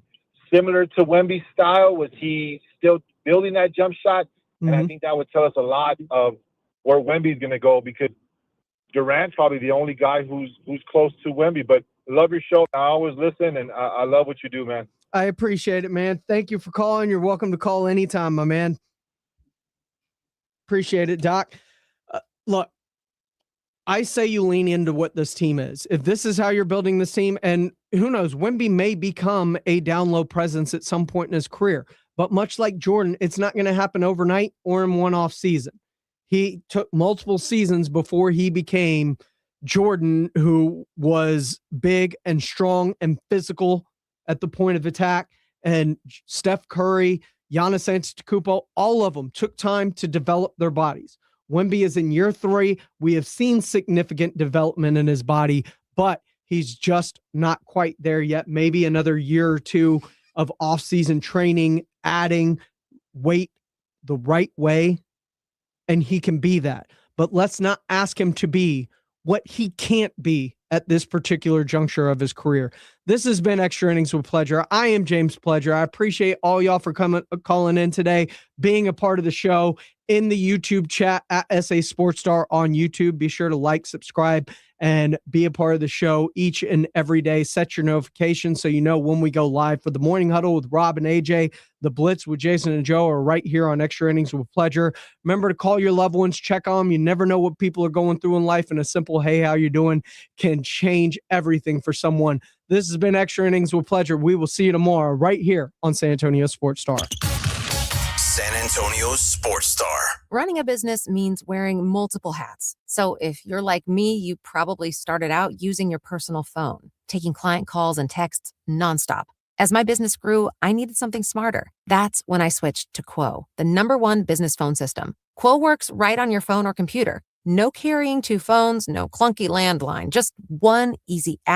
similar to Wemby's style? Was he still building that jump shot? Mm-hmm. And I think that would tell us a lot of where Wemby's going to go, because Durant's probably the only guy who's close to Wemby. But love your show. I always listen, and I love what you do, man. I appreciate it, man. Thank you for calling. You're welcome to call anytime, my man. Appreciate it, Doc. Look, I say you lean into what this team is. If this is how you're building this team, and who knows, Wemby may become a down-low presence at some point in his career. But much like Jordan, it's not going to happen overnight or in one off season. He took multiple seasons before he became Jordan, who was big and strong and physical at the point of attack. And Steph Curry, Giannis Antetokounmpo, all of them took time to develop their bodies. Wemby is in year 3. We have seen significant development in his body, but he's just not quite there yet. Maybe another year or two of off-season training, adding weight the right way, and he can be that. But let's not ask him to be what he can't be at this particular juncture of his career. This has been Extra Innings with Pleasure. I am James Pleasure. I appreciate all y'all for calling in today, being a part of the show in the YouTube chat at SA Sports Star on YouTube. Be sure to like, subscribe, and be a part of the show each and every day. Set your notifications so you know when we go live for the Morning Huddle with Rob and AJ. The Blitz with Jason and Joe are right here on Extra Innings with Pleasure. Remember to call your loved ones, check on them. You never know what people are going through in life, and a simple, hey, how you doing, can change everything for someone. This has been Extra Innings with Pleasure. We will see you tomorrow right here on San Antonio Sports Star. San Antonio's sports star. Running a business means wearing multiple hats. So if you're like me, you probably started out using your personal phone, taking client calls and texts nonstop. As my business grew, I needed something smarter. That's when I switched to Quo, the #1 business phone system. Quo works right on your phone or computer. No carrying 2 phones, no clunky landline, just one easy app.